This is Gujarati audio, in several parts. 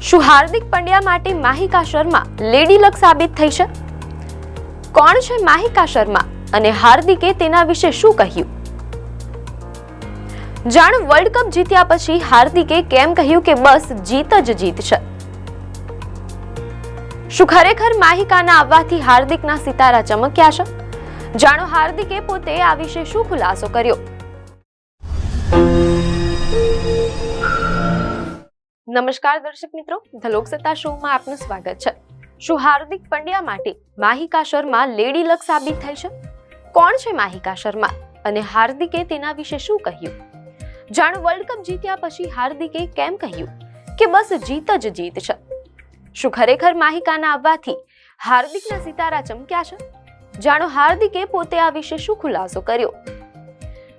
શું હાર્દિક પંડ્યા માટે માહિકા શર્મા લેડી લક સાબિત થઈ છે? કોણ છે માહિકા શર્મા અને હાર્દિકે તેના વિશે શું કહ્યું? જાણો વર્લ્ડ કપ જીત્યા પછી હાર્દિકે કેમ કહ્યું કે બસ જીત જ જીત છે. શું ખરેખર માહિકાના આવવાથી હાર્દિકના સિતારા ચમક્યા છે? જાણો હાર્દિકે પોતે આ વિશે શું ખુલાસો કર્યો. નમસ્કાર દર્શક મિત્રો, ધ લોકસત્તા શોમાં આપનું સ્વાગત છે. શું હાર્દિક પંડ્યા માટે માહિકા શર્મા લેડી લક સાબિત થઈ છે? કોણ છે માહિકા શર્મા અને હાર્દિકે તેના વિશે શું કહ્યું? જાણો વર્લ્ડ કપ જીત્યા પછી હાર્દિકે કેમ કહ્યું કે બસ જીત જ જીત છે. શું ખરેખર માહિકાના આવવાથી હાર્દિકના સિતારા ચમક્યા છે? જાણો હાર્દિકે પોતે આ વિશે શું ખુલાસો કર્યો.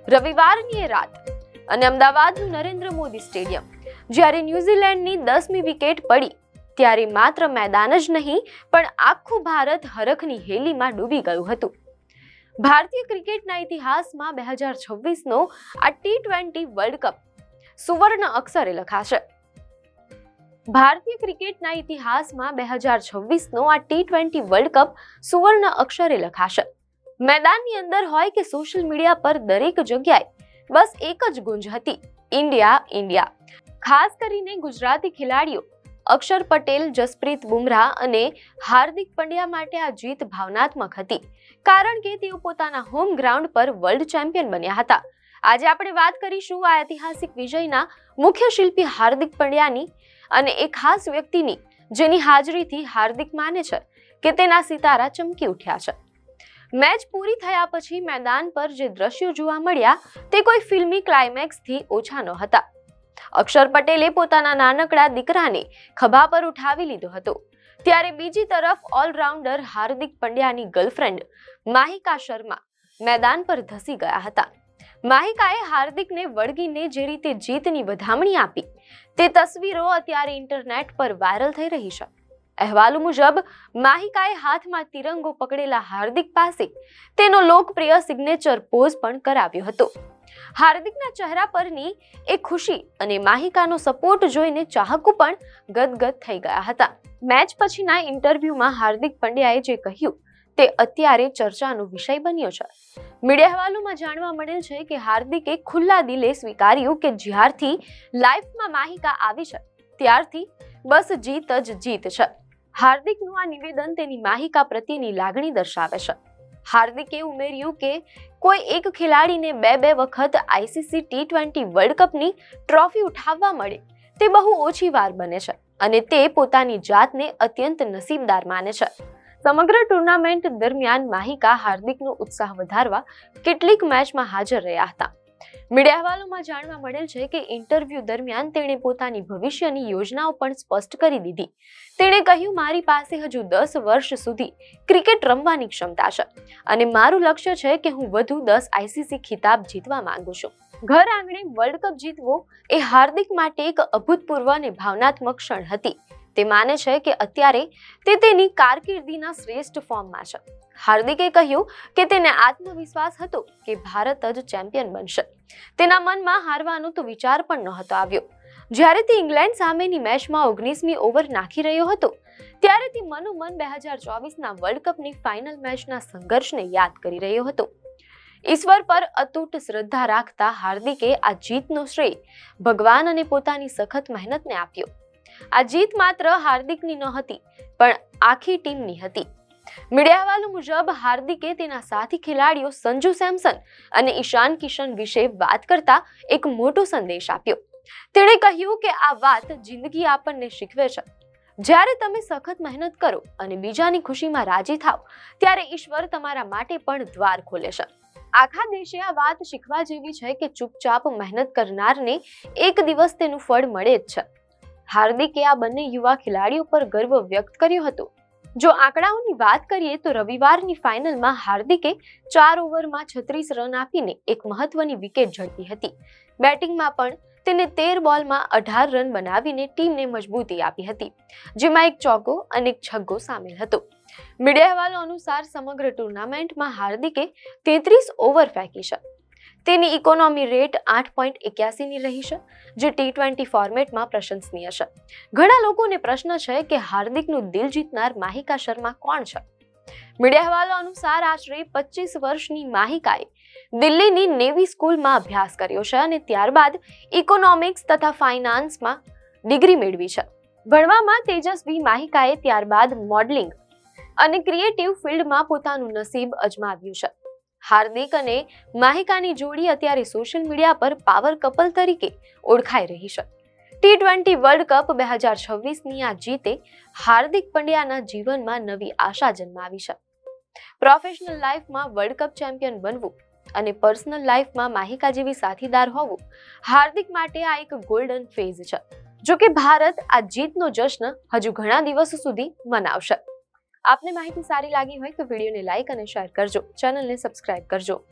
રવિવારની રાત અને અમદાવાદનું નરેન્દ્ર મોદી સ્ટેડિયમ જ્યારે ન્યુઝીલેન્ડની 10મી વિકેટ પડી ત્યારે માત્ર મેદાન જ નહીં પણ આખું ભારત હરખની હેલીમાં ડૂબી ગયું હતું. ભારતીય ક્રિકેટના ઇતિહાસમાં 2026નો આ T20 વર્લ્ડ કપ સુવર્ણ અક્ષરે લખાશે. ભારતીય ક્રિકેટના ઇતિહાસમાં 2026નો આ T20 વર્લ્ડ કપ સુવર્ણ અક્ષરે લખાશે. મેદાનની અંદર હોય કે સોશિયલ મીડિયા પર દરેક જગ્યાએ બસ એક જ ગુંજ હતી, ઇન્ડિયા ઇન્ડિયા. ખાસ કરીને ગુજરાતી ખેલાડીઓ અક્ષર પટેલ, જસપ્રીત બુમરાહ અને હાર્દિક પંડ્યા માટે આ જીત ભાવનાત્મક હતી કારણ કે તેઓ પોતાના હોમ ગ્રાઉન્ડ પર વર્લ્ડ ચેમ્પિયન બન્યા હતા. આજે આપણે વાત કરીશું આ ઐતિહાસિક વિજયના મુખ્ય શિલ્પી હાર્દિક પંડ્યાની અને એક ખાસ વ્યક્તિની જેની હાજરીથી હાર્દિક માને છે કે તેના સિતારા ચમકી ઉઠ્યા છે. મેચ પૂરી થયા પછી મેદાન પર જે દ્રશ્યો જોવા મળ્યા તે કોઈ ફિલ્મી ક્લાઇમેક્સથી ઓછા ન હતા. અક્ષર પટેલે પોતાના નાનકડા દીકરાને ખભા પર ઉઠાવી લીધો હતો ત્યારે બીજી તરફ ઓલરાઉન્ડર હાર્દિક પંડ્યાની ગર્લફ્રેન્ડ માહિકા શર્મા મેદાન પર ધસી ગયા હતા. માહિકાએ હાર્દિકને વળગીને જે રીતે જીતની વધામણી આપી તે તસવીરો અત્યારે ઇન્ટરનેટ પર વાયરલ થઈ રહી છે. અહેવાલો મુજબ માહિકાએ હાથમાં તિરંગો પકડેલા હાર્દિક પાસે તેનો લોકપ્રિય સિગ્નેચર પોઝ પણ કરાવ્યો હતો. હાર્દિકના ચહેરા પરની એ ખુશી અને માહિકાનો સપોર્ટ જોઈને ચાહકો પણ ગદગદ થઈ ગયા હતા. મેચ પછીના ઇન્ટરવ્યુમાં હાર્દિક પંડ્યાએ જે કહ્યું તે અત્યારે ચર્ચાનો વિષય બન્યો છે. મીડિયા અહેવાલોમાં જાણવા મળેલ છે કે હાર્દિકે ખુલ્લા દિલે સ્વીકાર્યું કે જ્યારથી લાઈફમાં માહિકા આવી છે ત્યારથી બસ જીત જ જીત છે. હાર્દિકનું આ નિવેદન તેની માહિકા પ્રત્યેની લાગણી દર્શાવે છે. હાર્દિકે ઉમેર્યું કે કોઈ એક ખેલાડીને બે વખત ICC T20 વર્લ્ડ કપની ટ્રોફી ઉઠાવવા મળે તે બહુ ઓછી વાર બને છે અને તે પોતાની જાતને અત્યંત નસીબદાર માને છે. સમગ્ર ટુર્નામેન્ટ દરમિયાન માહિકા હાર્દિકનો ઉત્સાહ વધારવા કેટલીક મેચમાં હાજર રહ્યા હતા. મીડિયા અહેવાલોમાં જાણવા મળેલ છે કે ઇન્ટરવ્યુ દરમિયાન તેણે પોતાની ભવિષ્યની યોજનાઓ પણ સ્પષ્ટ કરી દીધી. તેણે કહ્યું, મારી પાસે હજુ 10 વર્ષ સુધી ક્રિકેટ રમવાની ક્ષમતા છે અને મારું લક્ષ્ય છે કે હું વધુ 10 ICC ખિતાબ જીતવા માંગુ છું. ઘર આંગણે વર્લ્ડ કપ જીતવો એ હાર્દિક માટે એક અભૂતપૂર્વ અને ભાવનાત્મક ક્ષણ હતી. તે માને છે કે અત્યારે તે તેની કારકિર્દીના શ્રેષ્ઠ ફોર્મમાં છે. હાર્દિકે કહ્યું કે તેને આત્મવિશ્વાસ હતો કે ભારત જ ચેમ્પિયન બનશે. તેના મનમાં હારવાનો તો વિચાર પણ નહોતો આવ્યો. જ્યારે તે ઇંગ્લેન્ડ સામેની મેચમાં 19મી ઓવર નાખી રહ્યો હતો ત્યારે તે મનોમન 2024ના વર્લ્ડ કપની ફાઇનલ મેચના સંઘર્ષને યાદ કરી રહ્યો હતો. ઈશ્વર પર અતૂટ શ્રદ્ધા રાખતા હાર્દિકે આ જીતનો શ્રેય ભગવાન અને પોતાની સખત મહેનતને આપ્યો. આ જીત માત્ર હાર્દિકની નહોતી પણ આખી ટીમની હતી. મીડિયા અહેવાલો મુજબ હાર્દિકે તેના સાથી ખેલાડીઓ સંજુ સેમસન અને ઈશાન કિશન વિશે વાત કરતા એક મોટો સંદેશ આપ્યો. તેણે કહ્યું કે આ વાત જિંદગી આપણને શીખવે છે. જ્યારે તમે સખત મહેનત કરો અને બીજાની ખુશીમાં રાજી થાવ ત્યારે ઈશ્વર તમારા માટે પણ દ્વાર ખોલે છે. આખા દેશે આ વાત શીખવા જેવી છે કે ચૂપચાપ મહેનત કરનારને એક દિવસ તેનું ફળ મળે જ છે. હાર્દિકે આ બંને યુવા ખેલાડીઓ પર ગર્વ વ્યક્ત કર્યો હતો. જો આંકડાઓની વાત કરીએ તો રવિવારની ફાઇનલમાં હાર્દિકે 4 ઓવરમાં 36 રન આપીને એક મહત્વની વિકેટ ઝડપી હતી. બેટિંગમાં પણ તેને 13 બોલમાં 18 રન બનાવીને ટીમને મજબૂતી આપી હતી, જેમાં એક ચોગ્ગો અને એક છગ્ગો સામેલ હતો. મીડિયા અહેવાલો અનુસાર સમગ્ર ટુર્નામેન્ટમાં હાર્દિકે 33 ઓવર ફેંકી છે. તેની ઇકોનોમી રેટ 8.81ની રહી છે, જે T20 ફોર્મેટમાં પ્રશંસનીય છે. ઘણા લોકોને પ્રશ્ન છે કે હાર્દિકનું દિલ જીતનાર માહિકા શર્મા કોણ છે. મીડિયા અહેવાલો અનુસાર આશરે 25 વર્ષની માહિકાએ દિલ્હીની નેવી સ્કૂલમાં અભ્યાસ કર્યો છે અને ત્યારબાદ ઇકોનોમિક્સ તથા ફાઇનાન્સમાં ડિગ્રી મેળવી છે. ભણવામાં તેજસ્વી માહિકાએ ત્યારબાદ મોડલિંગ અને ક્રિએટિવ ફિલ્ડમાં પોતાનું નસીબ અજમાવ્યું છે. હાર્દિક અને માહિકાની જોડી અત્યારે સોશિયલ મીડિયા પર પાવર કપલ તરીકે ઓળખાઈ રહી છે. T20 વર્લ્ડ કપ 2026ની આ જીતે હાર્દિક પંડ્યાના જીવનમાં નવી આશા જન્માવી છે. પ્રોફેશનલ લાઈફમાં વર્લ્ડ કપ ચેમ્પિયન બનવું અને પર્સનલ લાઈફમાં માહિકા જેવી સાથીદાર હોવું હાર્દિક માટે આ એક ગોલ્ડન ફેઝ છે. જો કે ભારત આ જીતનો જશ્ન હજુ ઘણા દિવસો સુધી મનાવશે. આપને માહિતી સારી લાગી હોય તો વિડીયોને લાઈક અને શેર કરજો, ચેનલને સબસ્ક્રાઇબ કરજો.